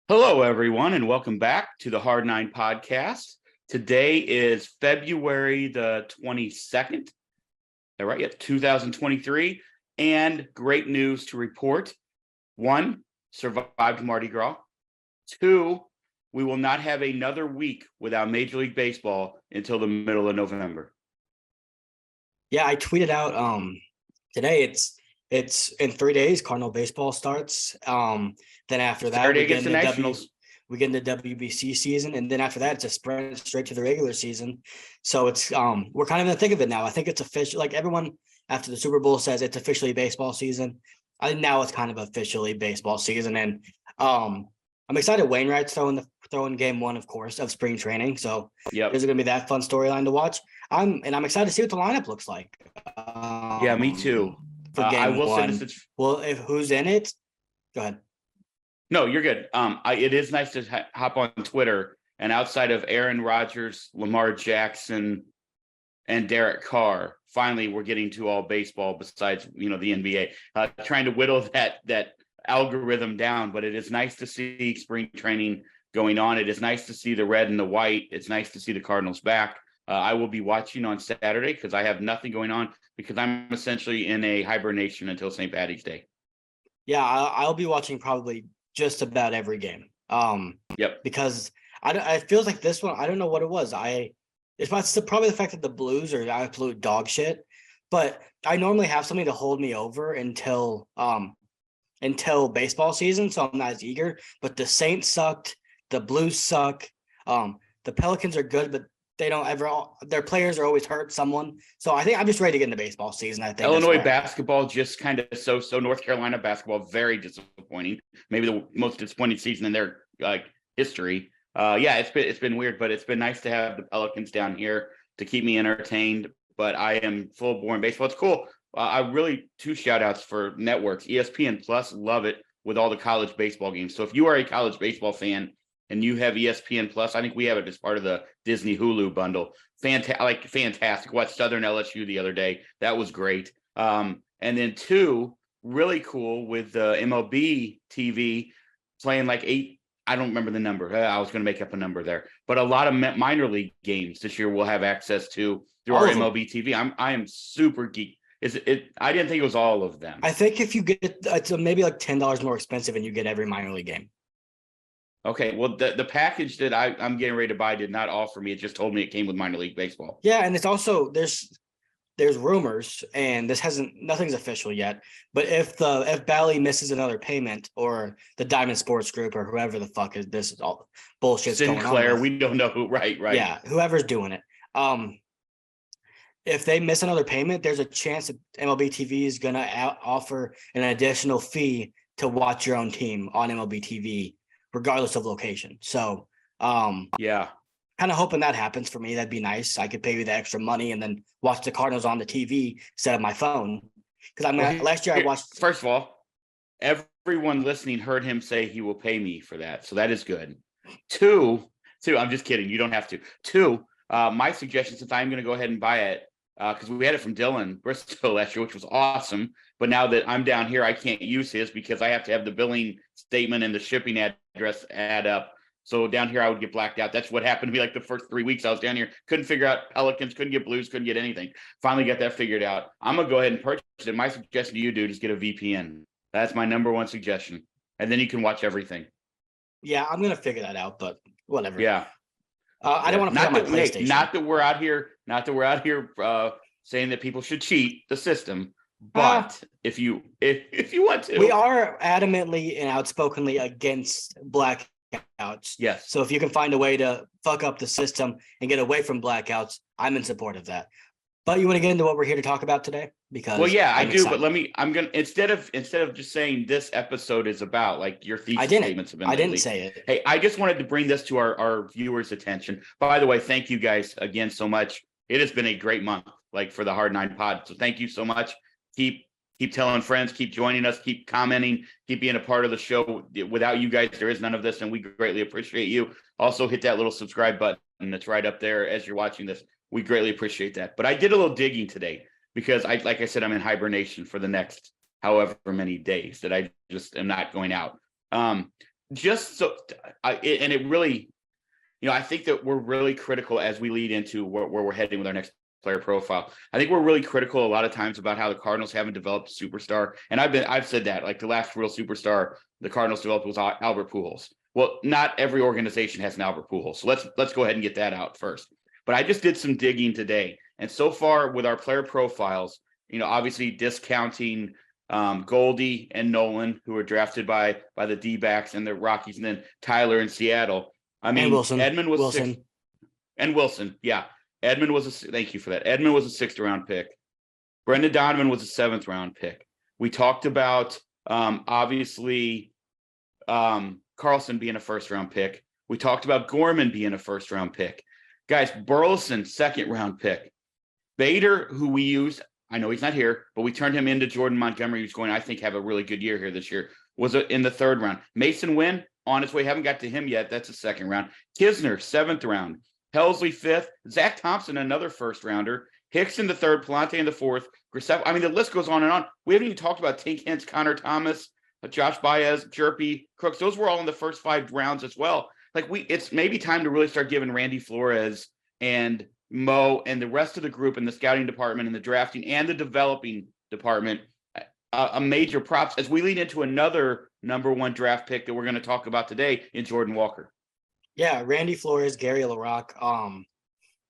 Hello, everyone, and welcome back to the Hard Nine podcast. Today is February the 22nd. Is that right? Yep, 2023. And great news to report. One, survived Mardi Gras. Two, we will not have another week without Major League Baseball until the middle of November. Yeah, I tweeted out today it's in 3 days Cardinal baseball starts. Then after that Saturday against the Nationals. We get into WBC season, and then after that it's a sprint straight to the regular season. So it's we're kind of in the thick of it now. I think it's official, like everyone after the Super Bowl says it's officially baseball season. I think now it's kind of officially baseball season, and I'm excited Wainwright's throwing game one, of course, of spring training. So there's gonna be that fun storyline to watch. I'm excited to see what the lineup looks like. Yeah, me too. For game I will one. say this. Well, if who's in it, go ahead. No, you're good. It is nice to hop on Twitter, and outside of Aaron Rodgers, Lamar Jackson, and Derek Carr, finally we're getting to all baseball besides the NBA. Trying to whittle that algorithm down, but it is nice to see spring training going on. It is nice to see the red and the white. It's nice to see the Cardinals back. I will be watching on Saturday because I have nothing going on because I'm essentially in a hibernation until St. Patty's Day. Yeah, I'll be watching probably just about every game. Yep. Because it feels like this one, I don't know what it was. It's probably the fact that the Blues are absolute dog shit, but I normally have something to hold me over until baseball season, so I'm not as eager. But the Saints sucked, the Blues suck, the Pelicans are good, but they don't ever. Their players are always hurt someone. So I think I'm just ready to get into baseball season. I think Illinois basketball just kind of so. North Carolina basketball very disappointing. Maybe the most disappointing season in their history. Yeah, it's been weird, but it's been nice to have the Pelicans down here to keep me entertained. But I am full born baseball. It's cool. I really two shout outs for networks. ESPN Plus, love it with all the college baseball games. So if you are a college baseball fan and you have ESPN Plus, I think we have it as part of the Disney Hulu bundle. Fantastic. Watched Southern LSU the other day. That was great. And then two, really cool with MLB TV playing like eight. I don't remember the number. I was going to make up a number there, but a lot of minor league games this year we'll have access to through our MLB TV. I am super geek. I didn't think it was all of them. I think if you get it's maybe like $10 more expensive and you get every minor league game. Okay, well, the package that I'm getting ready to buy did not offer me. It just told me it came with minor league baseball. Yeah, and it's also there's rumors, and nothing's official yet. But if Bally misses another payment, or the Diamond Sports Group, or whoever the fuck is this is all bullshit going on. Sinclair, we don't know who. Right. Yeah, whoever's doing it. If they miss another payment, there's a chance that MLB TV is gonna offer an additional fee to watch your own team on MLB TV, regardless of location. So, yeah, kind of hoping that happens for me. That'd be nice. I could pay you the extra money and then watch the Cardinals on the TV instead of my phone. Because last year I watched. First of all, everyone listening heard him say he will pay me for that, so that is good. Two, I'm just kidding. You don't have to. Two, my suggestion, since I'm going to go ahead and buy it, because we had it from Dylan Bristol last year, which was awesome. But now that I'm down here, I can't use his because I have to have the billing statement and the shipping address add up. So down here, I would get blacked out. That's what happened to me like the first 3 weeks I was down here. Couldn't figure out Pelicans, couldn't get Blues, couldn't get anything. Finally got that figured out. I'm going to go ahead and purchase it. My suggestion to you, dude, is get a VPN. That's my number one suggestion. And then you can watch everything. Yeah, I'm going to figure that out, but whatever. Yeah. I don't want to play on my PlayStation. Not that we're out here saying that people should cheat the system. But if you want to, we are adamantly and outspokenly against blackouts. Yes. So if you can find a way to fuck up the system and get away from blackouts, I'm in support of that. But you want to get into what we're here to talk about today? Because I do. But I'm gonna instead of just saying this episode is about like your thesis statements have been. I didn't say it. Hey, I just wanted to bring this to our viewers' attention. By the way, thank you guys again so much. It has been a great month, like for the Hard Nine Pod. So thank you so much. Keep telling friends, keep joining us, keep commenting, keep being a part of the show. Without you guys, there is none of this, and we greatly appreciate you. Also, hit that little subscribe button that's right up there as you're watching this. We greatly appreciate that. But I did a little digging today because like I said, I'm in hibernation for the next however many days that I just am not going out. just so and it really, I think that we're really critical as we lead into where we're heading with our next player profile. I think we're really critical a lot of times about how the Cardinals haven't developed a superstar. And I've said that, like, the last real superstar the Cardinals developed was Albert Pujols. Well, not every organization has an Albert Pujols. So let's go ahead and get that out first. But I just did some digging today. And so far with our player profiles, obviously discounting Goldie and Nolan, who were drafted by the D-backs and the Rockies, and then Tyler in Seattle. I mean, Wilson. Edmund was Wilson. sixth, and Wilson. Yeah. Edmund was thank you for that. Edmund was a 6th round pick. Brendan Donovan was a 7th round pick. We talked about obviously Carlson being a 1st round pick. We talked about Gorman being a 1st round pick. Guys, Burleson, 2nd round pick. Bader, who we used, I know he's not here, but we turned him into Jordan Montgomery, who's going, I think, have a really good year here this year, was in the 3rd round. Mason Wynn, on his way, haven't got to him yet. That's a 2nd round. Kisner, 7th round. Helsley, 5th. Zach Thompson, another 1st rounder. Hicks in the 3rd. Palante in the 4th. Grisef. I mean, the list goes on and on. We haven't even talked about Tink Hintz, Connor Thomas, Josh Baez, Jerpy, Crooks. Those were all in the first 5 rounds as well. Like, it's maybe time to really start giving Randy Flores and Mo and the rest of the group in the scouting department and the drafting and the developing department a major props as we lead into another number 1 draft pick that we're going to talk about today in Jordan Walker. Yeah, Randy Flores, Gary LaRocque,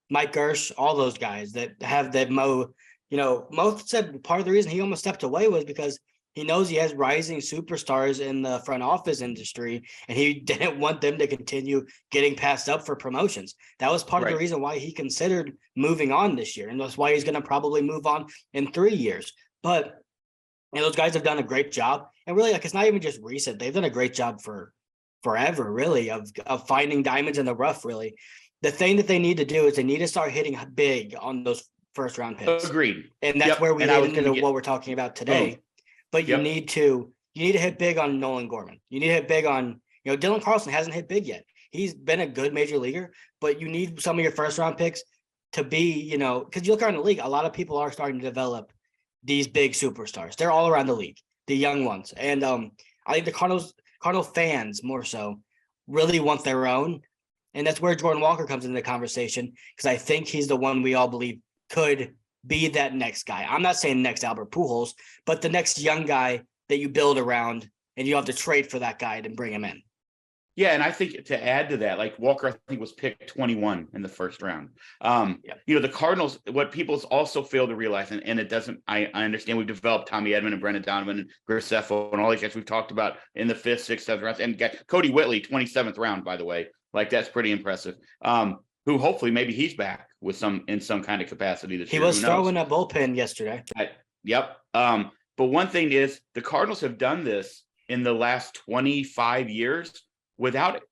Mike Gersh, all those guys that have that Mo. Mo said part of the reason he almost stepped away was because he knows he has rising superstars in the front office industry, and he didn't want them to continue getting passed up for promotions. That was part of the reason why he considered moving on this year, and that's why he's going to probably move on in 3 years. But those guys have done a great job, and really, like, it's not even just recent; they've done a great job for forever, really, of finding diamonds in the rough. Really, the thing that they need to do is they need to start hitting big on those 1st round picks. Agreed, and that's where we lead into what we're talking about today. But you need to hit big on Nolan Gorman. You need to hit big on, Dylan Carlson hasn't hit big yet. He's been a good major leaguer, but you need some of your 1st round picks to be, because you look around the league, a lot of people are starting to develop these big superstars. They're all around the league, the young ones. And I think the Cardinal fans more so really want their own. And that's where Jordan Walker comes into the conversation, because I think he's the one we all believe could be that next guy. I'm not saying next Albert Pujols, but the next young guy that you build around, and you have to trade for that guy to bring him in. Yeah, and I think to add to that, like, Walker, I think, was picked 21 in the 1st round. The Cardinals, what people also fail to realize, and it doesn't, I understand we've developed Tommy Edman and Brendan Donovan and Grisefo and all these guys we've talked about in the 5th, 6th, 7th rounds, and Cody Whitley, 27th round, by the way. Like, that's pretty impressive. Who hopefully maybe he's back with in some kind of capacity this year. He was throwing a bullpen yesterday. Yep. But one thing is, the Cardinals have done this in the last 25 years without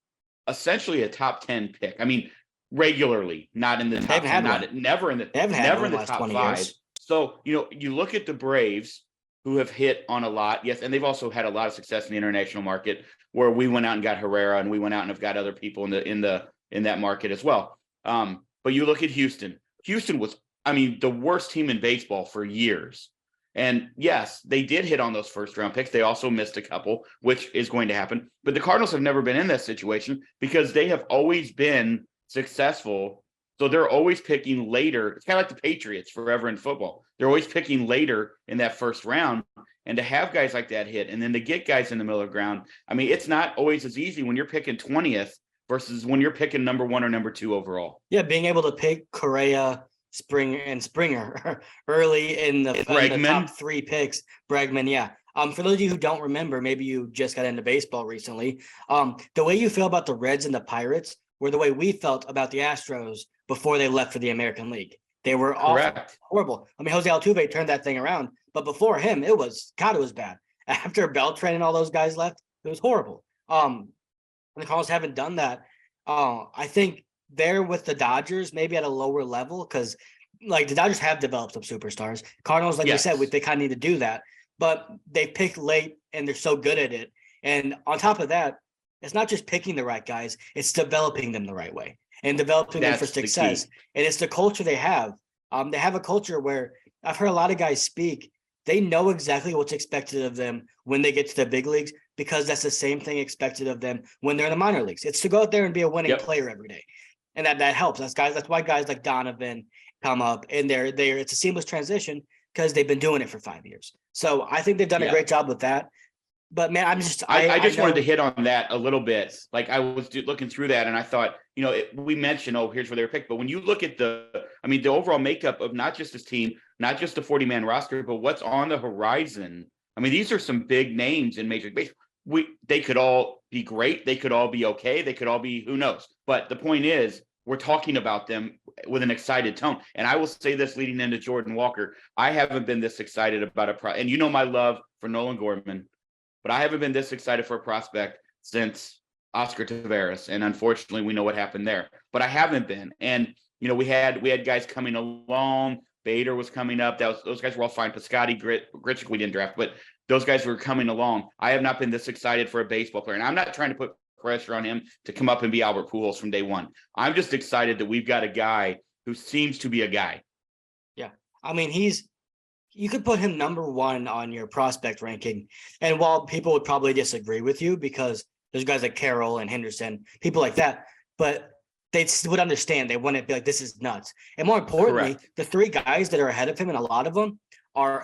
essentially a top 10 pick. I mean, regularly, not in the top 10, never in the top 5. Years. So, you look at the Braves, who have hit on a lot. Yes, and they've also had a lot of success in the international market, where we went out and got Herrera, and we went out and have got other people in that market as well. But you look at Houston. Houston was, the worst team in baseball for years. And yes, they did hit on those 1st round picks. They also missed a couple, which is going to happen. But the Cardinals have never been in that situation because they have always been successful. So they're always picking later. It's kind of like the Patriots forever in football. They're always picking later in that 1st round. And to have guys like that hit, and then to get guys in the middle of the ground, it's not always as easy when you're picking 20th versus when you're picking number 1 or number 2 overall. Yeah, being able to pick Correa, Springer early in the top 3 picks. Bregman, yeah. For those of you who don't remember, maybe you just got into baseball recently. The way you feel about the Reds and the Pirates were the way we felt about the Astros before they left for the American League. They were horrible. Jose Altuve turned that thing around, but before him, it was bad. After Beltran and all those guys left, it was horrible. And the Cardinals haven't done that. I think they're with the Dodgers, maybe at a lower level, because like the Dodgers have developed some superstars. Cardinals, like we said, they kind of need to do that, but they pick late and they're so good at it. And on top of that, it's not just picking the right guys; it's developing them the right way and developing them for success. And it's the culture they have. They have a culture where I've heard a lot of guys speak. They know exactly what's expected of them when they get to the big leagues because that's the same thing expected of them when they're in the minor leagues. It's to go out there and be a winning player every day. And that helps. That's why guys like Donovan come up and they're it's a seamless transition because they've been doing it for 5 years. So I think they've done a great job with that. But man, I just wanted to hit on that a little bit. Like I was looking through that and I thought, we mentioned, here's where they were picked. But when you look at the overall makeup of not just this team, not just the 40-man roster, but what's on the horizon. These are some big names in Major League Baseball. They could all be great. They could all be okay. They could all be, who knows? But the point is, we're talking about them with an excited tone. And I will say this leading into Jordan Walker. I haven't been this excited about and my love for Nolan Gorman, but I haven't been this excited for a prospect since Oscar Taveras. And unfortunately, we know what happened there. But I haven't been. And, we had guys coming along. Bader was coming up. Those guys were all fine. Piscotty, Grichuk, we didn't draft, but those guys were coming along. I have not been this excited for a baseball player. And I'm not trying to put pressure on him to come up and be Albert Pujols from day one. I'm just excited that we've got a guy who seems to be a guy. Yeah. You could put him number 1 on your prospect ranking. And while people would probably disagree with you because there's guys like Carroll and Henderson, people like that, but they would understand. They wouldn't be like, this is nuts. And more importantly, the 3 guys that are ahead of him, and a lot of them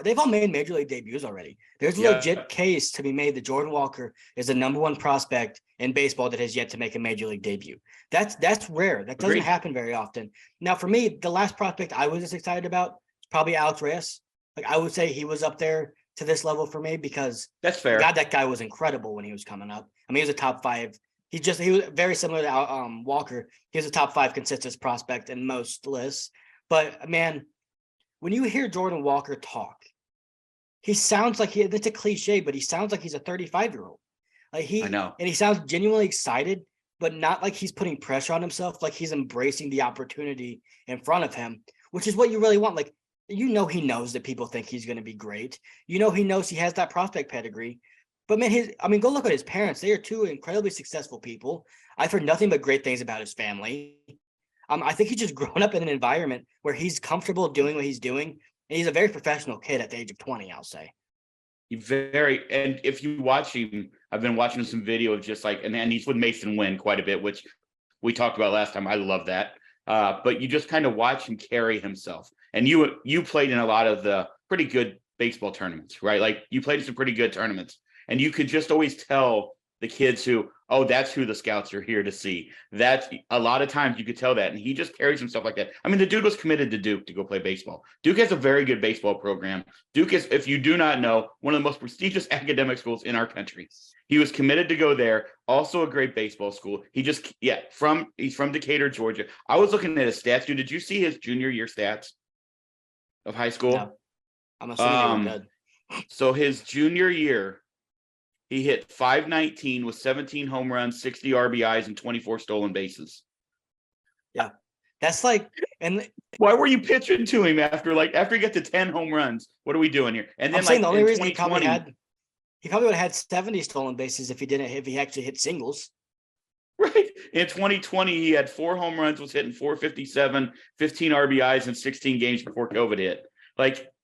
they've all made major league debuts already. There's a legit case to be made that Jordan Walker is the number 1 prospect in baseball that has yet to make a major league debut. That's rare. That doesn't happen very often. Now, for me, the last prospect I was just excited about is probably Alex Reyes. Like I would say he was up there to this level for me because that's fair. God, that guy was incredible when he was coming up. He was a top 5. He was very similar to Walker. He was a top 5 consistent prospect in most lists. But man, when you hear Jordan Walker talk, he sounds like it's a cliche, but he sounds like he's a 35-year-old. I know. And he sounds genuinely excited, but not like he's putting pressure on himself, like he's embracing the opportunity in front of him, which is what you really want. Like, he knows that people think he's going to be great. He knows he has that prospect pedigree. But man, go look at his parents. They are 2 incredibly successful people. I've heard nothing but great things about his family. I think he's just grown up in an environment where he's comfortable doing what he's doing. And he's a very professional kid at the age of 20, I'll say. And if you watch him, I've been watching some video of just like, and he's with Mason Wynn quite a bit, which we talked about last time. I love that. But you just kind of watch him carry himself. And you played in a lot of the pretty good baseball tournaments, right? Like you played in some pretty good tournaments. And you could just always tell the kids that's who the scouts are here to see. That's a lot of times you could tell that. And he just carries himself like that. The dude was committed to Duke to go play baseball. Duke has a very good baseball program. Duke is, if you do not know, one of the most prestigious academic schools in our country. He was committed to go there. Also a great baseball school. He's from Decatur, Georgia. I was looking at his stats, dude. Did you see his junior year stats of high school? No. I'm assuming they were good. So his junior year, he hit .519 with 17 home runs, 60 RBIs, and 24 stolen bases. Yeah. That's like, and why were you pitching to him after he got to 10 home runs? What are we doing here? And then I'm saying the only reason he probably would have had 70 stolen bases if he actually hit singles. Right. In 2020, he had 4 home runs, was hitting .457, 15 RBIs in 16 games before COVID hit.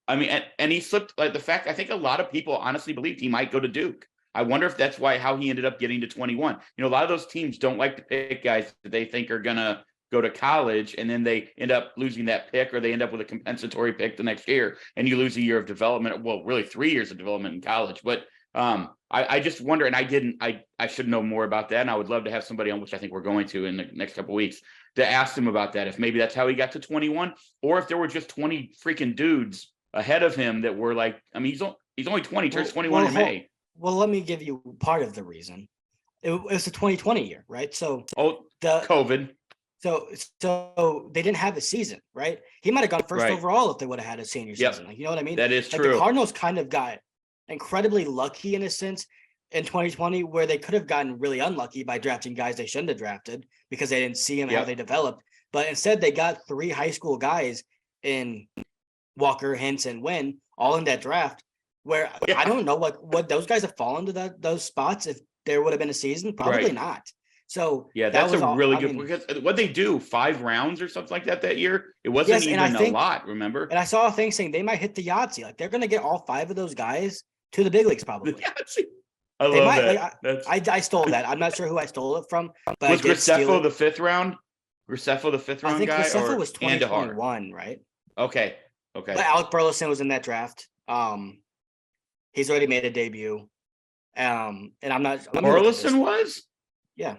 And he slipped. Like the fact, I think a lot of people honestly believed he might go to Duke. I wonder if that's how he ended up getting to 21. A lot of those teams don't like to pick guys that they think are going to go to college, and then they end up losing that pick, or they end up with a compensatory pick the next year, and you lose a year of development. Well, really 3 years of development in college. But I just wonder, and I should know more about that, and I would love to have somebody on, which I think we're going to in the next couple of weeks, to ask him about that, if maybe that's how he got to 21, or if there were just 20 freaking dudes ahead of him that were like, he's only 20, turns 21 in May. Well, let me give you part of the reason. It was the 2020 year, right? So COVID. So they didn't have a season, right? He might have gone first overall if they would have had a senior season. Like, you know what I mean? That is true. The Cardinals kind of got incredibly lucky in a sense in 2020, where they could have gotten really unlucky by drafting guys they shouldn't have drafted because they didn't see them how they developed. But instead, they got 3 high school guys in Walker, Hintz, and Wynn, all in that draft. Where I don't know what those guys have fallen to those spots if there would have been a season, probably not. So that's really good, because what they do 5 rounds or something like that year, it wasn't even a lot. Remember? And I saw a thing saying they might hit the Yahtzee, like they're going to get all 5 of those guys to the big leagues probably. I They love might that. That's I stole that. I'm not sure who I stole it from, but I was did steal Graceffo it. the fifth round? Graceffo the fifth I round think guy Graceffa or was Kandahar? 2021, right? Okay. But Okay. Alec Burleson was in that draft. He's already made a debut. And I'm not. Let me look at this. Burleson was? Yeah.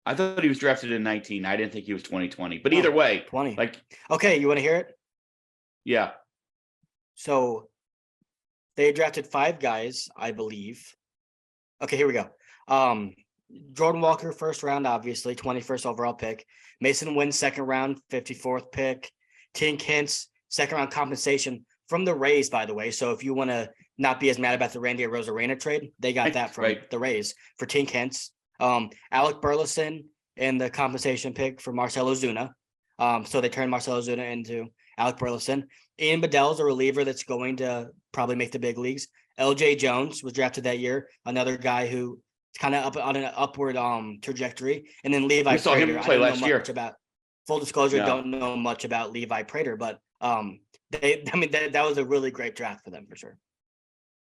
I thought he was drafted in 19. I didn't think he was 2020. But either No, way, 20. like, Okay, you want to hear it? yeah. So they drafted 5 guys, I believe. Okay, here we go. Jordan Walker, first round, obviously, 21st overall pick. Mason Wynn, second round, 54th pick. Tink Hintz, second round compensation from the Rays, by the way. So if you want to not be as mad about the Randy Arozarena trade, they got that from Right. the Rays for Tink Hintz. Alec Burleson and the compensation pick for Marcell Ozuna. So they turned Marcell Ozuna into Alec Burleson. Ian Bedell's a reliever that's going to probably make the big leagues. LJ Jones was drafted that year, another guy who kind of up on an upward trajectory. And then Levi We saw him Prater. I play don't know last much year. about full disclosure, No. don't know much about Levi Prater, but that was a really great draft for them for sure.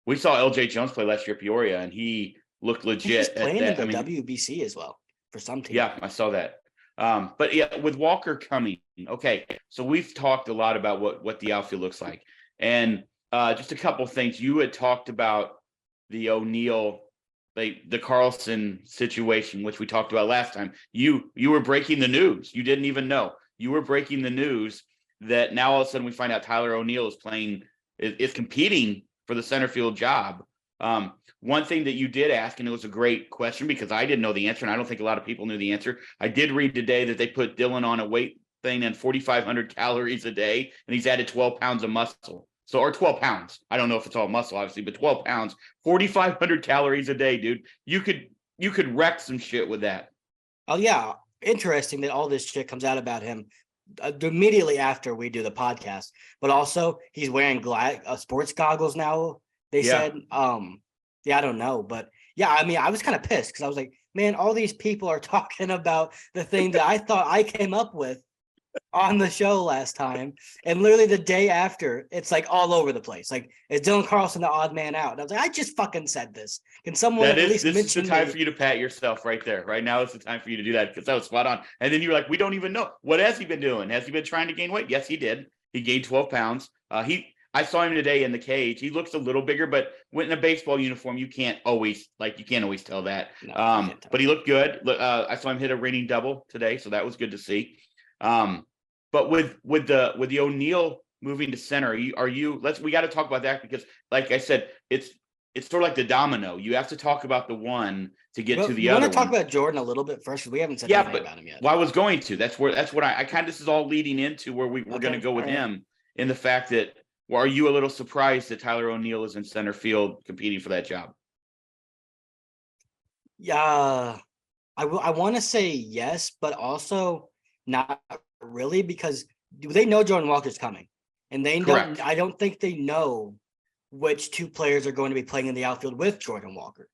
We saw LJ Jones play last year at Peoria, and he looked I think he's legit at playing that. in the WBC as well for some team. Yeah, I saw that. But yeah, with Walker coming, okay. So we've talked a lot about what the outfield looks like, and just a couple things. You had talked about the O'Neill, the Carlson situation, which we talked about last time. You were breaking the news. You didn't even know. You were breaking the news that now all of a sudden we find out Tyler O'Neill is competing for the center field job. One thing that you did ask, and it was a great question because I didn't know the answer, and I don't think a lot of people knew the answer. I did read today that they put Dylan on a weight thing and 4,500 calories a day, and he's added 12 pounds of muscle. So, or 12 pounds. I don't know if it's all muscle, obviously, but 12 pounds, 4,500 calories a day, dude. You could wreck some shit with that. Oh yeah, interesting that all this shit comes out about him immediately after we do the podcast. But also, he's wearing sports goggles now. They said, yeah, I don't know, but yeah, I mean, I was kind of pissed because I was like, man, all these people are talking about the thing that I thought I came up with on the show last time, and literally the day after, it's like all over the place. Like, is Dylan Carlson the odd man out? And I was like, I just fucking said this. Can someone at least this mention is the time me? for you to pat yourself right there. Right now is the time for you to do that because that was spot on. And then you were like, we don't even know. What has he been doing? Has he been trying to gain weight? Yes, he did. He gained 12 pounds. I saw him today in the cage. He looks a little bigger, but in a baseball uniform, you can't always tell that. No, but he looked good. I saw him hit a ringing double today, so that was good to see. But with the O'Neill moving to center, we got to talk about that because, like I said, it's sort of like the domino. You have to talk about the one to get to the other. You want to talk about Jordan a little bit first because we haven't said anything about him yet. Well, I was going to. That's what I kind of. This is all leading into where we're going to go with him in the fact that. Well, are you a little surprised that Tyler O'Neill is in center field competing for that job? Yeah, I want to say yes, but also not really because they know Jordan Walker's coming, and Correct. I don't think they know which 2 players are going to be playing in the outfield with Jordan Walker.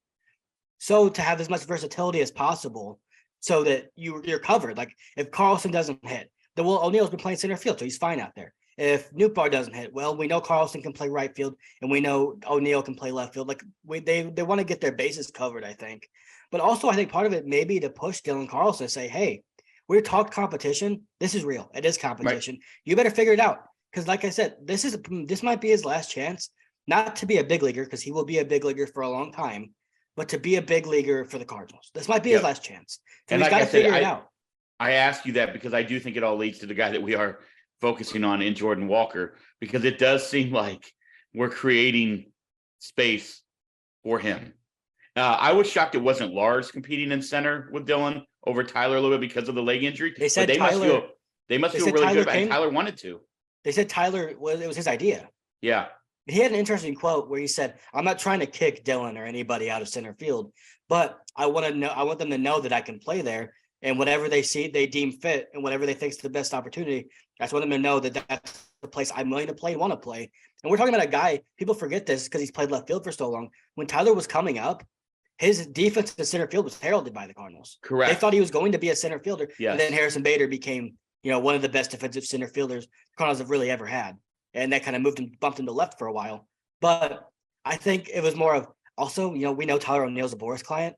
So to have as much versatility as possible, so that you're covered. Like if Carlson doesn't hit, then O'Neill's been playing center field, so he's fine out there. If Nootbaar doesn't hit, well, we know Carlson can play right field, and we know O'Neill can play left field. Like they want to get their bases covered, I think. But also, I think part of it may be to push Dylan Carlson to say, "Hey, we talked competition. This is real. It is competition. Right. You better figure it out." Because, like I said, this might be his last chance, not to be a big leaguer, because he will be a big leaguer for a long time, but to be a big leaguer for the Cardinals. This might be his last chance. So he's got to figure it out. I ask you that because I do think it all leads to the guy that we are focusing on in Jordan Walker, because it does seem like we're creating space for him. I was shocked it wasn't Lars competing in center with Dylan over Tyler a little bit because of the leg injury. They said they must feel really good about it. Tyler wanted to. They said it was his idea. Yeah. He had an interesting quote where he said, "I'm not trying to kick Dylan or anybody out of center field, but I want them to know that I can play there. And whatever they deem fit, and whatever they think is the best opportunity, I just want them to know that that's the place I'm willing to play and want to play." And we're talking about a guy, people forget this because he's played left field for so long. When Tyler was coming up, his defense in center field was heralded by the Cardinals. Correct. They thought he was going to be a center fielder. Yes. And then Harrison Bader became, one of the best defensive center fielders the Cardinals have really ever had. And that kind of bumped him to left for a while. But I think it was more of Also, we know Tyler O'Neill's a Boris client.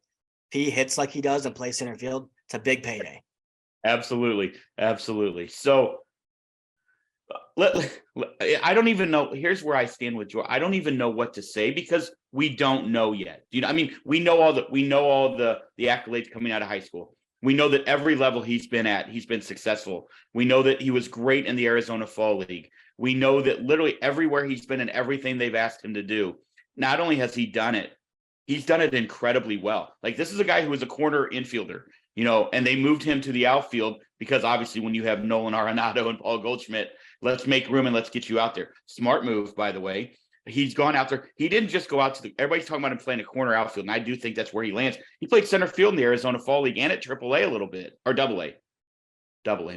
If he hits like he does and plays center field, it's a big payday. Absolutely. Absolutely. So I don't even know. Here's where I stand with Joe. I don't even know what to say because we don't know yet. I mean, we know all the accolades coming out of high school. We know that every level he's been at, he's been successful. We know that he was great in the Arizona Fall League. We know that literally everywhere he's been and everything they've asked him to do, not only has he done it, he's done it incredibly well. Like, this is a guy who was a corner infielder, and they moved him to the outfield because obviously when you have Nolan Arenado and Paul Goldschmidt, let's make room and let's get you out there. Smart move, by the way. He's gone out there. He didn't just go out to everybody's talking about him playing a corner outfield, and I do think that's where he lands. He played center field in the Arizona Fall League and at AAA a little bit, or Double A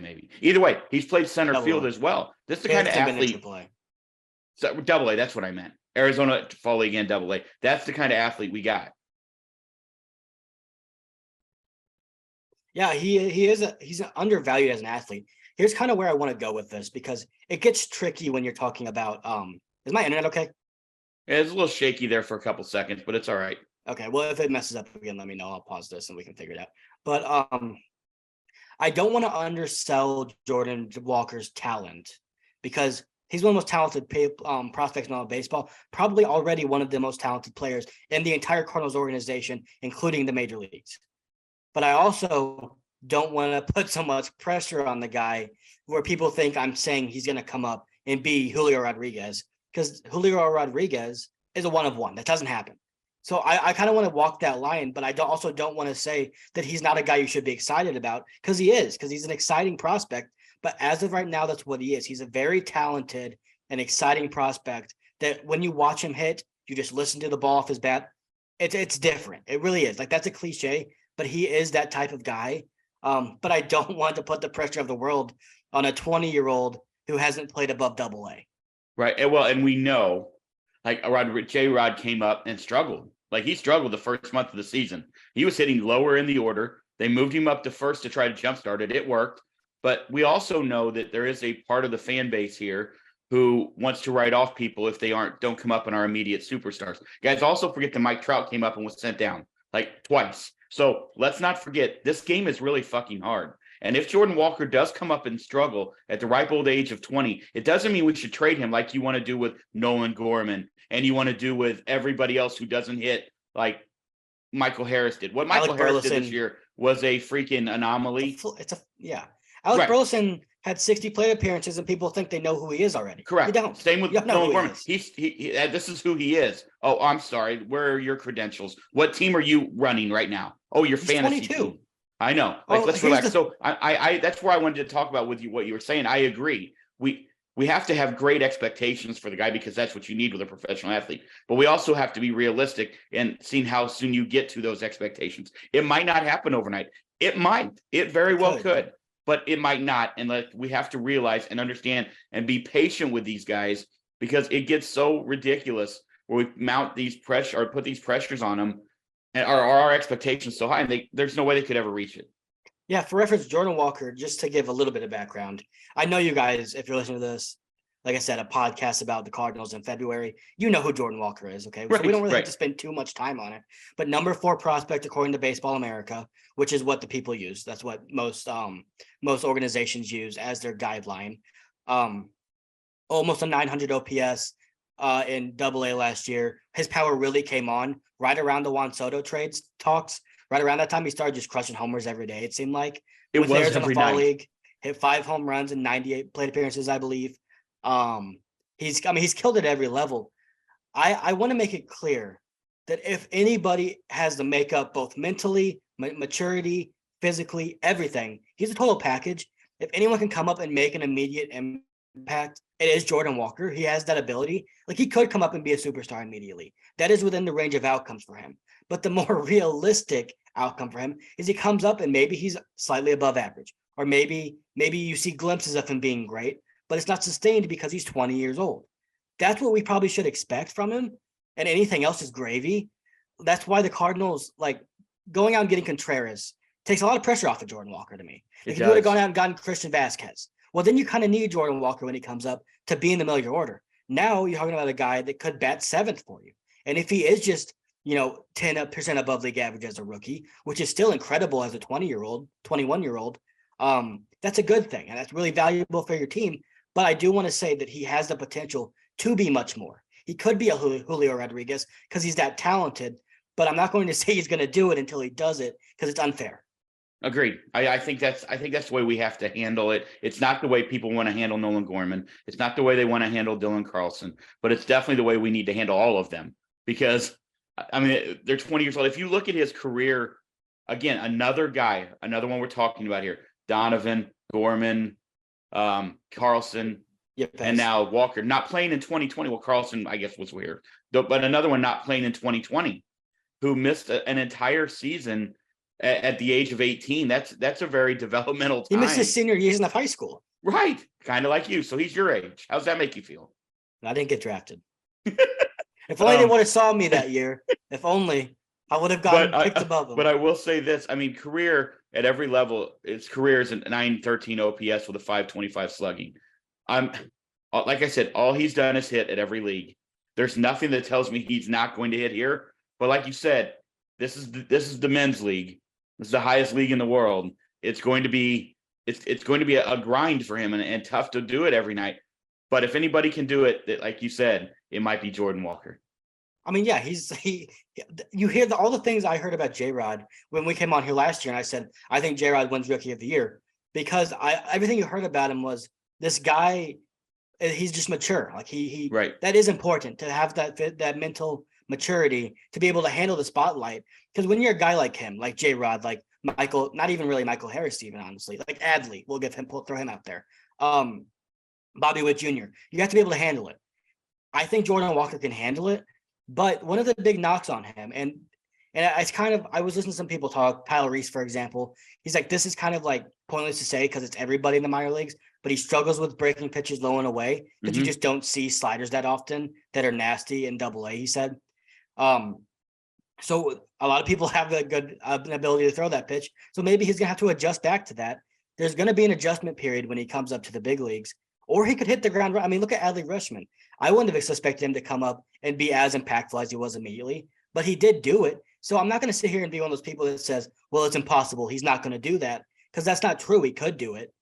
maybe. Either way, he's played center field as well. This is the kind of athlete. So Double A, that's what I meant. Arizona Fall League and Double A. That's the kind of athlete we got. Yeah, he's undervalued as an athlete. Here's kind of where I want to go with this because it gets tricky when you're talking about is my internet okay? Yeah, it's a little shaky there for a couple seconds, but it's all right. Okay, well, if it messes up again, let me know. I'll pause this and we can figure it out. But I don't want to undersell Jordan Walker's talent because he's one of the most talented prospects in all of baseball, probably already one of the most talented players in the entire Cardinals organization, including the major leagues. But I also don't want to put so much pressure on the guy where people think I'm saying he's going to come up and be Julio Rodriguez, because Julio Rodriguez is a one of one. That doesn't happen. So I kind of want to walk that line, but I also don't want to say that he's not a guy you should be excited about, because he's an exciting prospect. But as of right now, that's what he is. He's a very talented and exciting prospect that when you watch him hit, you just listen to the ball off his bat. It's different. It really is. Like, that's a cliche, but he is that type of guy. But I don't want to put the pressure of the world on a 20-year-old who hasn't played above Double A. Right. And we know, like, J-Rod came up and struggled. Like, he struggled the first month of the season. He was hitting lower in the order. They moved him up to first to try to jumpstart it. It worked. But we also know that there is a part of the fan base here who wants to write off people if they don't come up in our immediate superstars. Guys, also forget that Mike Trout came up and was sent down like twice. So let's not forget, this game is really fucking hard. And if Jordan Walker does come up and struggle at the ripe old age of 20, it doesn't mean we should trade him like you want to do with Nolan Gorman and you want to do with everybody else who doesn't hit like Michael Harris did. What Michael Harris did this year was a freaking anomaly. Alex Burleson had 60 plate appearances and people think they know who he is already. Correct. You don't. Same with Nolan Gorman. This is who he is. Oh, I'm sorry. Where are your credentials? What team are you running right now? Oh, your fantasy 22. team. I know. Like, let's relax. So I that's where I wanted to talk about with you what you were saying. I agree. We have to have great expectations for the guy because that's what you need with a professional athlete. But we also have to be realistic and seeing how soon you get to those expectations. It might not happen overnight. It might. It very well could. But it might not. And we have to realize and understand and be patient with these guys because it gets so ridiculous where we mount these pressure or put these pressures on them and our expectations so high and there's no way they could ever reach it. Yeah, for reference, Jordan Walker, just to give a little bit of background. I know you guys, if you're listening to this, like I said, a podcast about the Cardinals in February, you know who Jordan Walker is, okay? So we don't really have to spend too much time on it. But number 4 prospect according to Baseball America, which is what the people use. That's what most organizations use as their guideline. Almost a 900 OPS in Double A last year. His power really came on right around the Juan Soto trades talks. Right around that time, he started just crushing homers every day. It seemed like it was Arizona every Fall night. League, hit 5 home runs and 98 plate appearances, I believe. He's killed at every level. I want to make it clear that if anybody has the makeup, both mentally, maturity, physically, everything, he's a total package. If anyone can come up and make an immediate impact, it is Jordan Walker. He has that ability. Like, he could come up and be a superstar immediately. That is within the range of outcomes for him. But the more realistic outcome for him is he comes up and maybe he's slightly above average, or maybe you see glimpses of him being great, but it's not sustained because he's 20 years old. That's what we probably should expect from him. And anything else is gravy. That's why the Cardinals, like, going out and getting Contreras takes a lot of pressure off of Jordan Walker to me. If you would have gone out and gotten Christian Vasquez, well, then you kind of need Jordan Walker when he comes up to be in the middle of your order. Now you're talking about a guy that could bat 7th for you. And if he is just 10% above league average as a rookie, which is still incredible as a 20-year-old, 21-year-old. That's a good thing, and that's really valuable for your team. But I do want to say that he has the potential to be much more. He could be a Julio Rodriguez because he's that talented, but I'm not going to say he's going to do it until he does it because it's unfair. Agreed. I think that's the way we have to handle it. It's not the way people want to handle Nolan Gorman. It's not the way they want to handle Dylan Carlson, but it's definitely the way we need to handle all of them because, I mean, they're 20 years old. If you look at his career, again, another one we're talking about here, Donovan, Gorman, Carlson, and now Walker not playing in 2020. Well, Carlson, I guess, was weird, but another one not playing in 2020 who missed an entire season at the age of 18. That's a very developmental time. He missed his senior years of high school. Right. Kind of like you. So he's your age. How's that make you feel? I didn't get drafted. If only they would have saw me that year. If only I would have gotten picked above him. But I will say this. I mean, career at every level, his career is a 913 OPS with a 525 slugging. Like I said, all he's done is hit at every league. There's nothing that tells me he's not going to hit here. But like you said, this is the men's league. This is the highest league in the world. It's going to be a grind for him and tough to do it every night. But if anybody can do it, like you said, it might be Jordan Walker. I mean, yeah, you hear all the things I heard about J-Rod when we came on here last year, and I said, I think J-Rod wins Rookie of the Year because everything you heard about him was this guy, he's just mature. Like he right. That is important to have that mental maturity to be able to handle the spotlight. Because when you're a guy like him, like J-Rod, like Michael, not even really Michael Harris, even honestly, like Adley, we'll throw him out there. Bobby Witt Jr., you have to be able to handle it. I think Jordan Walker can handle it, but one of the big knocks on him, and it's kind of, I was listening to some people talk, Kyle Reese, for example, he's like, this is kind of like pointless to say because it's everybody in the minor leagues, but he struggles with breaking pitches low and away because you just don't see sliders that often that are nasty in Double-A, he said. So a lot of people have the good ability to throw that pitch. So maybe he's gonna have to adjust back to that. There's gonna be an adjustment period when he comes up to the big leagues, or he could hit the ground. I mean, look at Adley Rutschman. I wouldn't have suspected him to come up and be as impactful as he was immediately, but he did do it. So I'm not going to sit here and be one of those people that says, well, it's impossible, he's not going to do that, because that's not true. He could do it.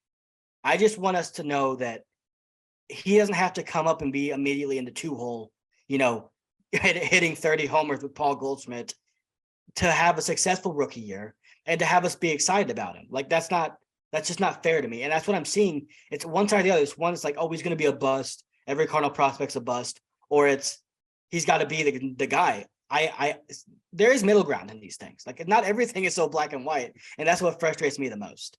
I just want us to know that he doesn't have to come up and be immediately in the 2-hole, hitting 30 homers with Paul Goldschmidt to have a successful rookie year and to have us be excited about him. Like that's just not fair to me. And that's what I'm seeing. It's one side or the other. It's one, it's like, oh, he's going to be a bust. Every Cardinal prospect's a bust, or he's got to be the guy. There is middle ground in these things. Like not everything is so black and white. And that's what frustrates me the most.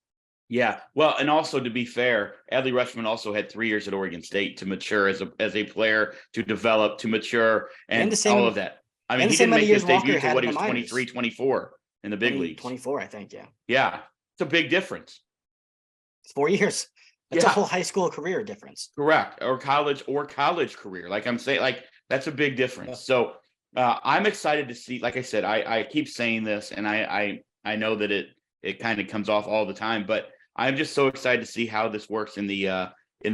Yeah. Well, and also to be fair, Adley Rutschman also had 3 years at Oregon State to mature as a player, to develop, to mature, and all of that. I mean, he didn't make his debut until he was 23, 24 in the big leagues. 24, I think. Yeah. Yeah. It's a big difference. It's 4 years. That's a whole high school career difference. Correct. Or college career. Like I'm saying, like that's a big difference. Yeah. So I'm excited to see, like I said, I keep saying this and I know that it kind of comes off all the time, but I'm just so excited to see how this works in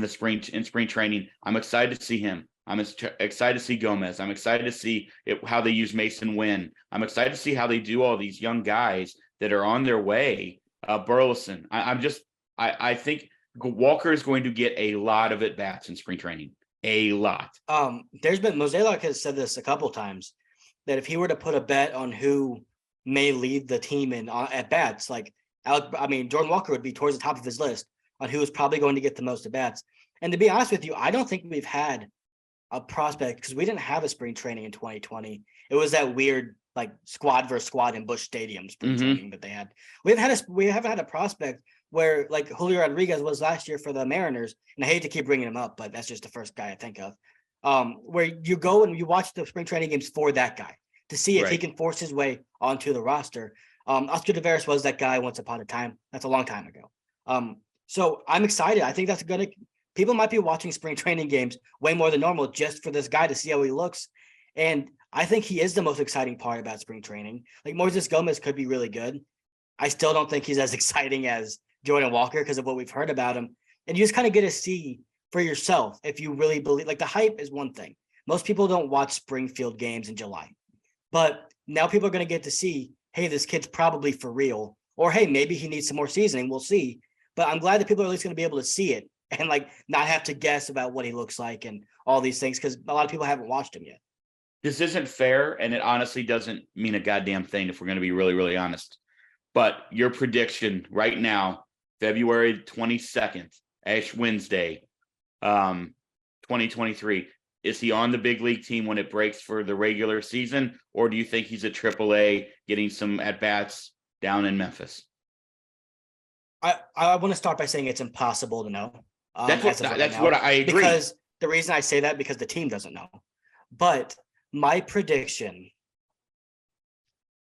spring training. I'm excited to see him. I'm excited to see Gomez. I'm excited to see how they use Mason Wynn. I'm excited to see how they do all these young guys that are on their way. Burleson. I think Walker is going to get a lot of at-bats in spring training. A lot. There's been, Mozeliak has said this a couple of times, that if he were to put a bet on who may lead the team in at-bats, like Jordan Walker would be towards the top of his list on who is probably going to get the most at-bats. And to be honest with you, I don't think we've had a prospect, because we didn't have a spring training in 2020. It was that weird like squad versus squad in Busch Stadium spring training that they had. We haven't had a prospect where like Julio Rodriguez was last year for the Mariners, and I hate to keep bringing him up, but that's just the first guy I think of. Where you go and you watch the spring training games for that guy to see if he can force his way onto the roster. Oscar Taveras was that guy once upon a time. That's a long time ago. So I'm excited. I think that's people might be watching spring training games way more than normal just for this guy to see how he looks. And I think he is the most exciting part about spring training. Like Moises Gomez could be really good. I still don't think he's as exciting as Jordan Walker because of what we've heard about him. And you just kind of get to see for yourself if you really believe. Like the hype is one thing. Most people don't watch Springfield games in July. But now people are going to get to see, hey, this kid's probably for real, or hey, maybe he needs some more seasoning. We'll see. But I'm glad that people are at least going to be able to see it and like not have to guess about what he looks like and all these things, because a lot of people haven't watched him yet. This isn't fair, and it honestly doesn't mean a goddamn thing if we're going to be really, really honest. But your prediction right now, February 22nd, Ash Wednesday, 2023, is he on the big league team when it breaks for the regular season, or do you think he's at AAA getting some at-bats down in Memphis? I want to start by saying it's impossible to know. That's what I agree. Because the reason I say that, because the team doesn't know. But my prediction,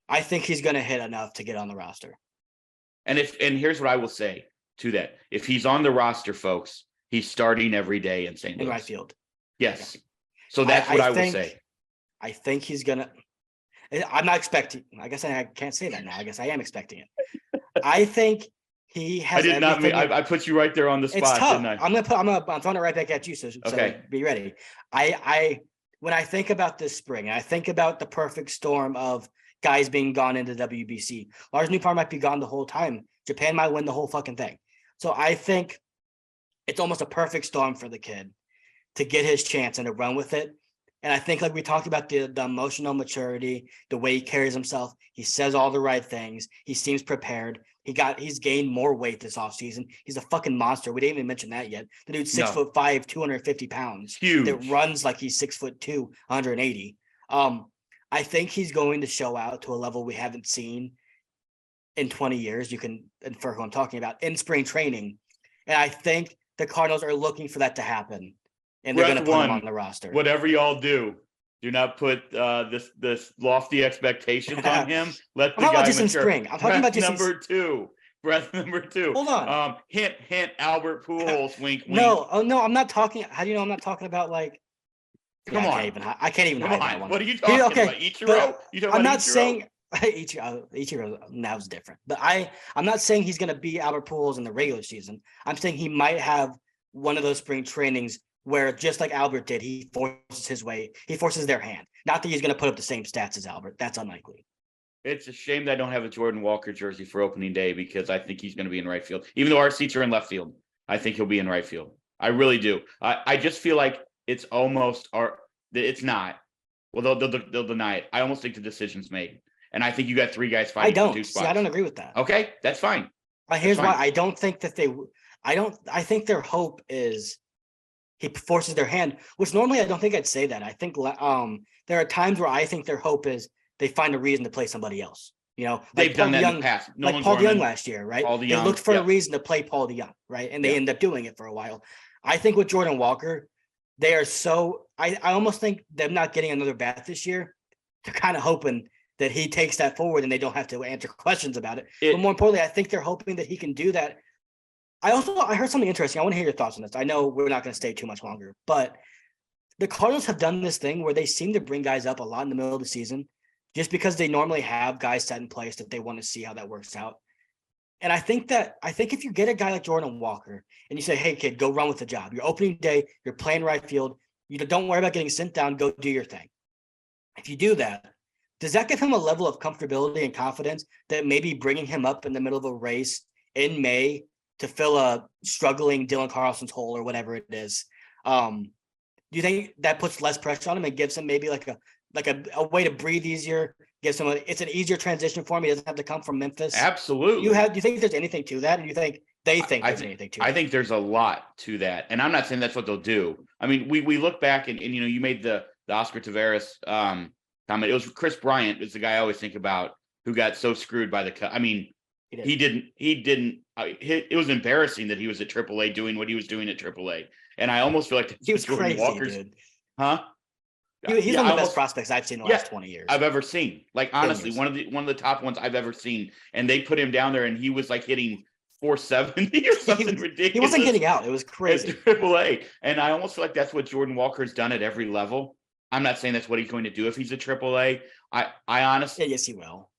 I think he's going to hit enough to get on the roster. And here's what I will say to that. If he's on the roster, folks, he's starting every day in St. Louis. In right field. Yes. So that's what I will say. I think he's going to. I'm not expecting. I guess I can't say that now. I guess I am expecting it. I think he has. I did not mean. I put you right there on the spot. It's tough. Didn't I? I'm throwing it right back at you. So be ready. When I think about this spring, I think about the perfect storm of guys being gone into WBC. Lars Nootbaar might be gone the whole time. Japan might win the whole fucking thing. So I think it's almost a perfect storm for the kid to get his chance and to run with it. And I think, like we talked about, the emotional maturity, the way he carries himself, he says all the right things. He seems prepared. He's gained more weight this offseason. He's a fucking monster. We didn't even mention that yet. The dude's 6'5", 250 pounds. Huge. That runs like he's 6'2", 180. I think he's going to show out to a level we haven't seen in 20 years. You can infer who I'm talking about in spring training. And I think the Cardinals are looking for that to happen. And they're going to put him on the roster. Whatever y'all do not put this lofty expectations on him. Let the guy mature. In spring. I'm talking about just number two. Breath number two. Hold on. Hint, Albert Pujols. Wink, wink. No, I'm not talking. How do you know I'm not talking about like? Come on. I can't even hide that one. What are you talking about? Ichiro? I'm not saying Ichiro now is different, but I'm not saying he's going to be Albert Pujols in the regular season. I'm saying he might have one of those spring trainings where, just like Albert did, he forces their hand. Not that he's going to put up the same stats as Albert. That's unlikely. It's a shame that I don't have a Jordan Walker jersey for opening day, because I think he's going to be in right field. Even though our seats are in left field, I think he'll be in right field. I really do. I just feel like it's almost, it's not. Well, they'll deny it. I almost think the decision's made. And I think you got three guys fighting for two spots. I don't agree with that. Okay, that's fine. Here's why I don't think that I think their hope is he forces their hand, which normally I don't think I'd say that. I think there are times where I think their hope is they find a reason to play somebody else. You know, they've done that in the past. Like Paul DeYoung last year, right? They looked for a reason to play Paul DeYoung, right? And they end up doing it for a while. I think with Jordan Walker, they are so. I almost think them not getting another bat this year, they're kind of hoping that he takes that forward and they don't have to answer questions about it. But more importantly, I think they're hoping that he can do that. I heard something interesting. I want to hear your thoughts on this. I know we're not going to stay too much longer, but the Cardinals have done this thing where they seem to bring guys up a lot in the middle of the season, just because they normally have guys set in place that they want to see how that works out. And I think if you get a guy like Jordan Walker and you say, hey, kid, go run with the job. Your opening day, you're playing right field. You don't worry about getting sent down. Go do your thing. If you do that, does that give him a level of comfortability and confidence that maybe bringing him up in the middle of a race in May to fill a struggling Dylan Carlson's hole or whatever it is, do you think that puts less pressure on him and gives him maybe like a way to breathe easier? Gives him it's an easier transition for him. He doesn't have to come from Memphis. Absolutely. Do you think there's anything to that? And you think they think there's anything to it? I think there's a lot to that. And I'm not saying that's what they'll do. I mean, we look back and you made the Oscar Taveras comment. It was Chris Bryant is the guy I always think about who got so screwed by the cut. I mean, he didn't. It was embarrassing that he was at AAA doing what he was doing at AAA. And I almost feel like he was crazy, dude. Huh? He's one of the best prospects I've seen in the last 20 years. I've ever seen. Like, honestly, one of the top ones I've ever seen. And they put him down there and he was like hitting 470 or something ridiculous. He wasn't getting out. It was crazy. At AAA. And I almost feel like that's what Jordan Walker's done at every level. I'm not saying that's what he's going to do if he's a AAA. I honestly. Yes, he will.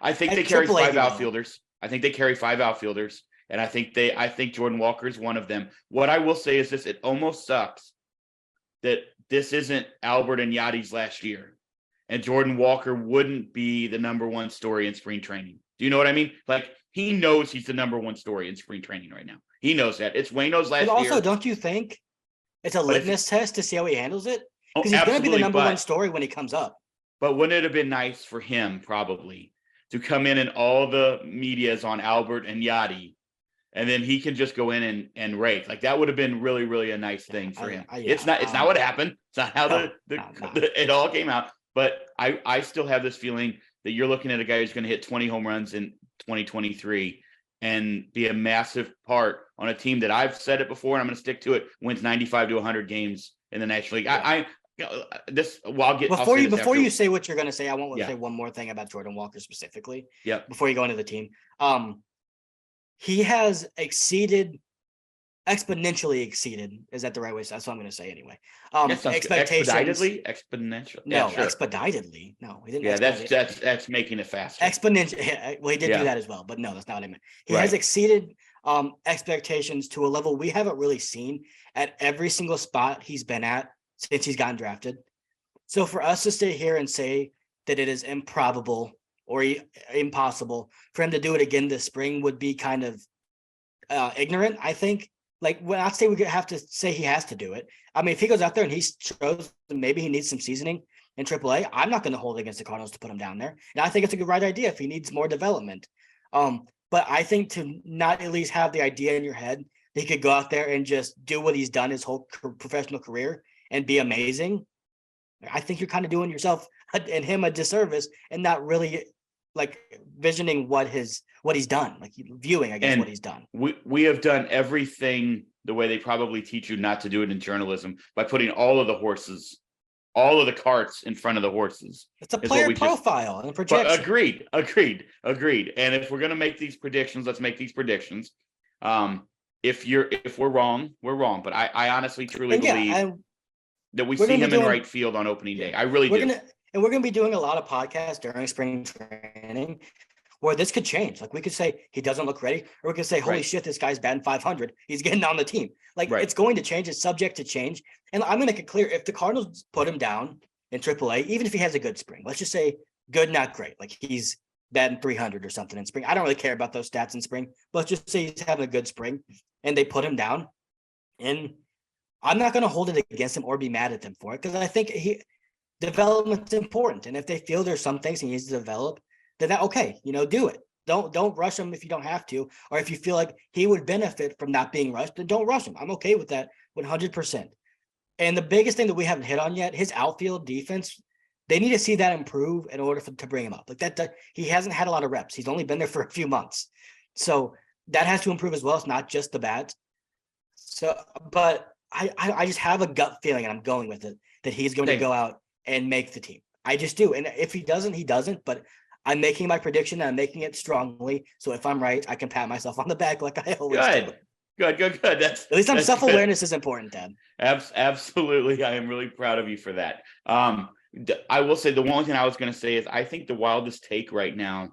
I think they carry five outfielders. I think they carry five outfielders. And I think Jordan Walker is one of them. What I will say is this: it almost sucks that this isn't Albert and Yadi's last year. and Jordan Walker wouldn't be the number one story in spring training. Do you know what I mean? Like, he knows he's the number one story in spring training right now. He knows that. It's Wayno's last But also, year. don't you think it's a litmus test to see how he handles it? Oh, Because he's going to be the absolutely, number one story when he comes up. But wouldn't it have been nice for him probably to come in and all the media is on Albert and Yachty, and then he can just go in and rake? Like, that would have been really, really a nice thing for him. It's not what happened. It's not how it all came out. But I still have this feeling that you're looking at a guy who's going to hit 20 home runs in 2023 and be a massive part on a team that, I've said it before and I'm going to stick to it, wins 95 to 100 games in the National League. Yeah. Before you say what you're going to say, I want to say one more thing about Jordan Walker specifically. Yeah. Before you go into the team, he has exponentially exceeded. Is that the right way? That's what I'm going to say anyway. Expectations. Exponential. No, Yeah, sure. expeditedly. No, he didn't. Yeah, that's making it faster. Exponential. Well, he did do that as well, but no, that's not what I meant. He has exceeded expectations to a level we haven't really seen at every single spot he's been at since he's gotten drafted. So for us to stay here and say that it is improbable or impossible for him to do it again this spring would be kind of ignorant, I think. Like, when I say we have to say he has to do it. I mean, if he goes out there and he shows maybe he needs some seasoning in AAA, I'm not going to hold against the Cardinals to put him down there. And I think it's a good right idea if he needs more development. But I think to not at least have the idea in your head that he could go out there and just do what he's done his whole professional career and be amazing, I think you're kind of doing yourself and him a disservice and not really like visioning what he's done, like viewing, I guess, what he's done. We have done everything the way they probably teach you not to do it in journalism, by putting all of the carts in front of the horses. It's a player profile and a projection. Agreed. And if we're going to make these predictions, let's make these predictions. If we're wrong, we're wrong. But I honestly, truly believe that we see him in right field on opening day. I really do. And we're going to be doing a lot of podcasts during spring training where this could change. Like, we could say he doesn't look ready, or we could say, holy shit, this guy's batting 500. He's getting on the team. Like, it's going to change. It's subject to change. And I'm going to make it clear, if the Cardinals put him down in AAA, even if he has a good spring, let's just say good, not great. Like, he's batting 300 or something in spring. I don't really care about those stats in spring, but let's just say he's having a good spring and they put him down. And I'm not going to hold it against him or be mad at them for it, because I think development's important. And if they feel there's some things he needs to develop, then do it. Don't rush him if you don't have to, or if you feel like he would benefit from not being rushed, then don't rush him. I'm okay with that 100%. And the biggest thing that we haven't hit on yet, his outfield defense, they need to see that improve in order to bring him up. Like that, he hasn't had a lot of reps. He's only been there for a few months. So that has to improve as well. It's not just the bat. So, but I just have a gut feeling, and I'm going with it, that he's going to go out and make the team. I just do. And if he doesn't, he doesn't. But I'm making my prediction, and I'm making it strongly. So if I'm right, I can pat myself on the back like I always do. Good. At least some self-awareness is important, Dad. Absolutely. I am really proud of you for that. I will say the one thing I was going to say is I think the wildest take right now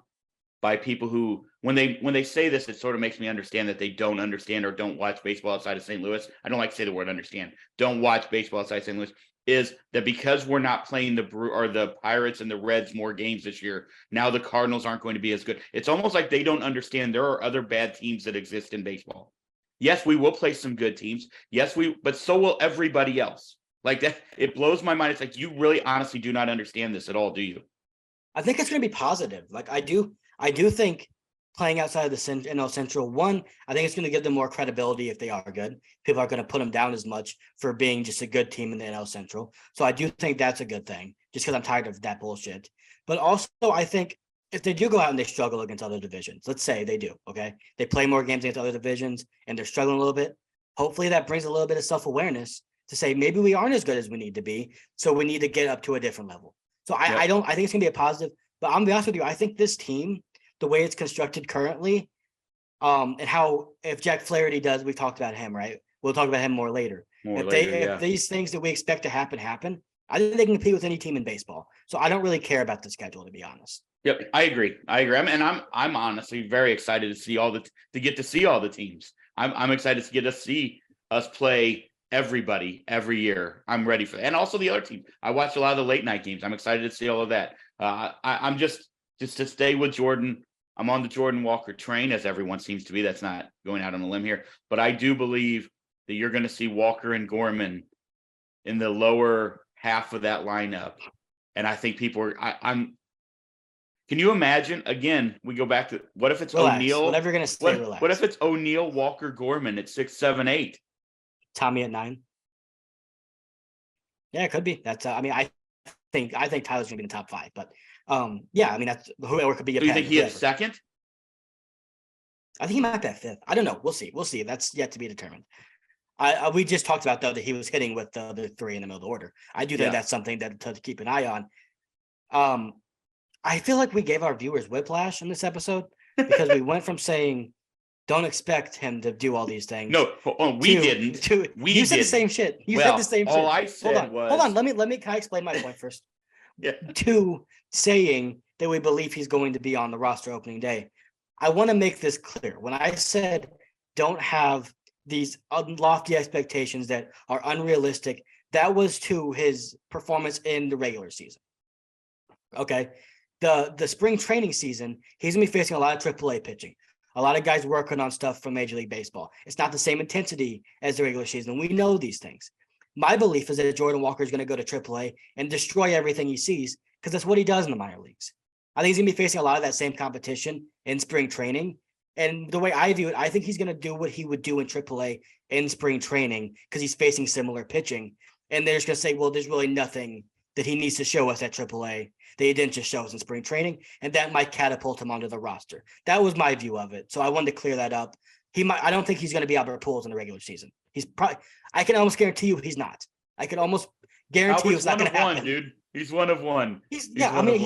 by people who, when they say this, it sort of makes me understand that they don't understand or don't watch baseball outside of St. Louis. I don't like to say the word understand. Don't watch baseball outside St. Louis. Is that because we're not playing the Pirates and the Reds more games this year, now the Cardinals aren't going to be as good. It's almost like they don't understand there are other bad teams that exist in baseball. Yes, we will play some good teams. Yes, but so will everybody else. Like that, it blows my mind. It's like, you really honestly do not understand this at all, do you? I think it's going to be positive. Like, I do think playing outside of the NL Central, one, I think it's going to give them more credibility if they are good. People aren't going to put them down as much for being just a good team in the NL Central. So I do think that's a good thing, just because I'm tired of that bullshit. But also, I think if they do go out and they struggle against other divisions, let's say they do, okay? They play more games against other divisions and they're struggling a little bit. Hopefully that brings a little bit of self-awareness to say, maybe we aren't as good as we need to be, so we need to get up to a different level. So I think it's going to be a positive. But I'm going to be honest with you, I think this team, the way it's constructed currently, and how, if Jack Flaherty does, we've talked about him, right? We'll talk about him more later. If these things that we expect to happen, I think they can compete with any team in baseball. So I don't really care about the schedule, to be honest. Yep, I agree. I'm honestly very excited to see to get to see all the teams. I'm excited to get to see us play everybody every year. I'm ready for that. And also the other team. I watch a lot of the late night games. I'm excited to see all of that. I'm just to stay with Jordan. I'm on the Jordan Walker train, as everyone seems to be. That's not going out on a limb here, but I do believe that you're going to see Walker and Gorman in the lower half of that lineup. And I think people are, I'm, can you imagine, again, we go back to, what if it's Relax. O'Neal? Whatever you're going to say, relax. What if it's O'Neal, Walker, Gorman at 6, 7, 8? Tommy at 9? Yeah, it could be. That's, I mean, I think Tyler's going to be in the top 5, but yeah, I mean, that's whoever could be. Do you think he is second? I think he might be at 5th. I don't know. We'll see. That's yet to be determined. We just talked about, though, that he was hitting with the 3 in the middle of the order. I do think that's something that to keep an eye on. I feel like we gave our viewers whiplash in this episode because we went from saying, don't expect him to do all these things. No, we didn't. You said the same shit. You said the same shit. All I said was... Hold on. Let me, can I explain my point first? Yeah. To saying that we believe he's going to be on the roster opening day. I want to make this clear. When I said don't have these lofty expectations that are unrealistic, that was to his performance in the regular season. Okay. The spring training season, he's gonna be facing a lot of AAA pitching. A lot of guys working on stuff from Major League Baseball. It's not the same intensity as the regular season. We know these things. My belief is that Jordan Walker is going to go to AAA and destroy everything he sees because that's what he does in the minor leagues. I think he's going to be facing a lot of that same competition in spring training. And the way I view it, I think he's going to do what he would do in AAA in spring training because he's facing similar pitching. And they're just going to say, well, there's really nothing that he needs to show us at AAA that he didn't just show us in spring training. And that might catapult him onto the roster. That was my view of it. So I wanted to clear that up. I don't think he's going to be Albert Pujols in the regular season. He's probably, I can almost guarantee you he's not. I can almost guarantee you it's not going to happen. Dude. He's one of one. He's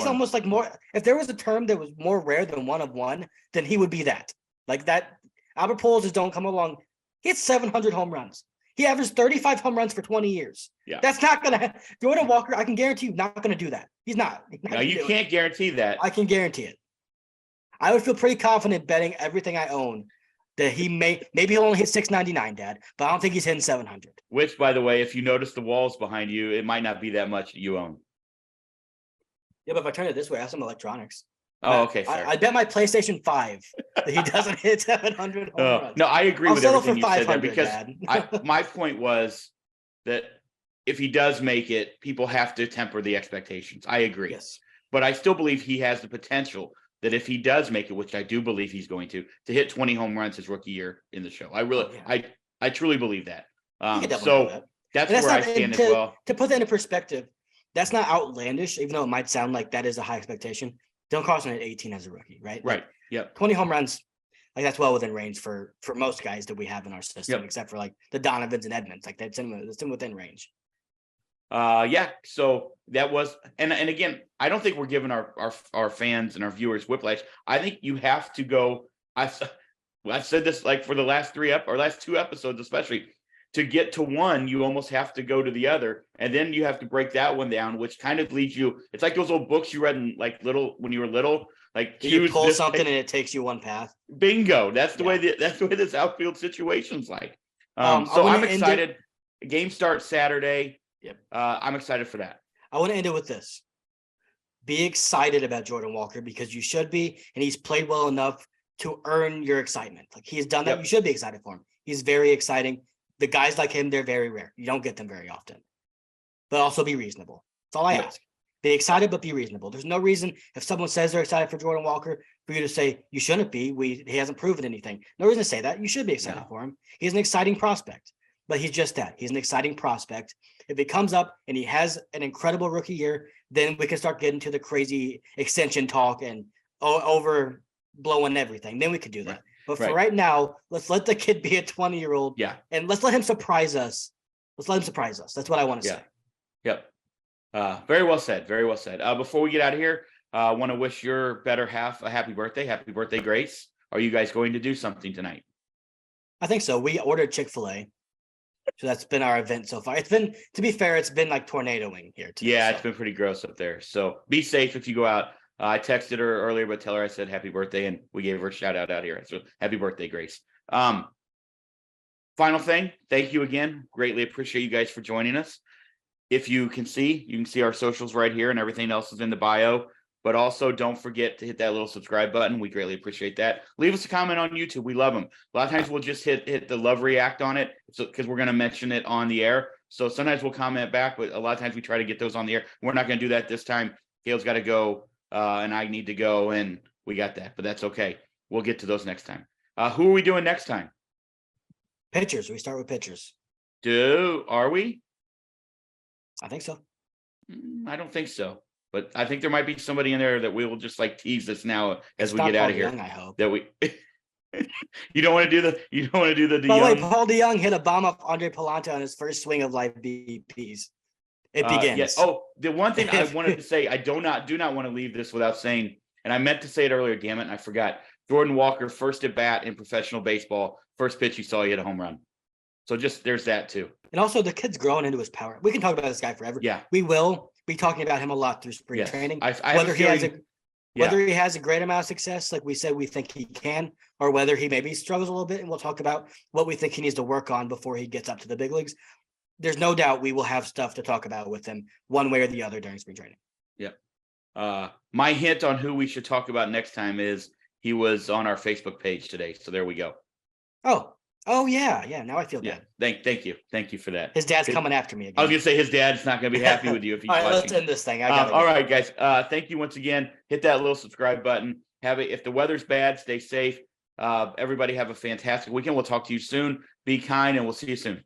almost like more. If there was a term that was more rare than one of one, then he would be that. Like that. Albert Pujols just don't come along. He hits 700 home runs. He averaged 35 home runs for 20 years. Yeah. That's not going to Jordan Walker. I can guarantee you not going to do that. He's not. No, you can't guarantee that. I can guarantee it. I would feel pretty confident betting everything I own that he maybe he'll only hit 699, Dad, but I don't think he's hitting 700. Which, by the way, if you notice the walls behind you, it might not be that much you own. Yeah, but if I turn it this way, I have some electronics. Oh, okay, fair. I bet my PlayStation 5 that he doesn't hit 700 home runs. No, I agree with everything you said there because Dad. My point was that if he does make it, people have to temper the expectations. I agree. Yes. But I still believe he has the potential that if he does make it, which I do believe he's going to hit 20 home runs his rookie year in the show. I truly believe that. So that's where I stand as well. To put that into perspective, that's not outlandish, even though it might sound like that is a high expectation. Dylan Carlson at 18 as a rookie, right? Right. Yep. 20 home runs, like that's well within range for most guys that we have in our system, except for like the Donovans and Edmonds. Like that's in within range. Yeah. So that was, and again, I don't think we're giving our fans and our viewers whiplash. I think you have to go. I've said this like for the last last 2 episodes, especially. To get to one, you almost have to go to the other, and then you have to break that one down, which kind of leads you. It's like those old books you read in when you were little. Like you pull something and it takes you one path. Bingo. That's the way this outfield situation's like. So I'm excited. Game starts Saturday. Yep. I'm excited for that. I want to end it with this. Be excited about Jordan Walker because you should be, and he's played well enough to earn your excitement. Like he's done that. You should be excited for him. He's very exciting. The guys like him, they're very rare. You don't get them very often. But also be reasonable. That's all I ask. Be excited, but be reasonable. There's no reason if someone says they're excited for Jordan Walker for you to say you shouldn't be. He hasn't proven anything. No reason to say that. You should be excited for him. He's an exciting prospect, but he's just that. He's an exciting prospect. If he comes up and he has an incredible rookie year, then we can start getting to the crazy extension talk and over blowing everything. Then we could do that. Right. But for right now, let's let the kid be a 20-year-old. Yeah. And let's let him surprise us. Let's let him surprise us. That's what I want to say. Yep. Very well said. Very well said. Before we get out of here, I want to wish your better half a happy birthday. Happy birthday, Grace. Are you guys going to do something tonight? I think so. We ordered Chick-fil-A. So that's been our event so far. It's been, to be fair, it's been like tornadoing here too. Yeah, it's been pretty gross up there. So be safe if you go out. I texted her earlier, but tell her I said happy birthday, and we gave her a shout out here. So happy birthday, Grace. For Final thing, thank you again. Greatly appreciate you guys for joining us. If you can see our socials right here, and everything else is in the bio. But also don't forget to hit that little subscribe button. We greatly appreciate that. Leave us a comment on YouTube. We love them. A lot of times we'll just hit the love react on it, so because we're going to mention it on the air. So sometimes we'll comment back, but a lot of times we try to get those on the air. We're not going to do that this time. Gail's got to go, and I need to go, and we got that, but that's okay. We'll get to those next time. Who are we doing next time? Pitchers. We start with pitchers. Are we? I think so. I don't think so. But I think there might be somebody in there that we will just like tease this now as It's we not get out Paul of here. DeYoung, I hope. That we you don't want to do the By the way, DeYoung. Paul DeYoung hit a bomb off Andre Palanta on his first swing of live BPs. It begins. Yes. Oh, the one thing I wanted to say, I do not want to leave this without saying, and I meant to say it earlier, damn it, and I forgot. Jordan Walker, first at bat in professional baseball, first pitch he saw, he hit a home run. So just there's that too. And also the kid's growing into his power. We can talk about this guy forever. Yeah. We will be talking about him a lot through spring Yes. training. I have a feeling, Whether he has a great amount of success, like we said, we think he can, or whether he maybe struggles a little bit, and we'll talk about what we think he needs to work on before he gets up to the big leagues. There's no doubt we will have stuff to talk about with him one way or the other during spring training. Yep. My hint on who we should talk about next time is he was on our Facebook page today. So there we go. Oh yeah. Now I feel Yeah. good. Thank you for that. His dad's coming after me again. I was gonna say his dad's not gonna be happy with you if he's All right, watching. let's end this thing. All right, guys. Thank you once again. Hit that little subscribe button. If the weather's bad, stay safe. Everybody have a fantastic weekend. We'll talk to you soon. Be kind, and we'll see you soon.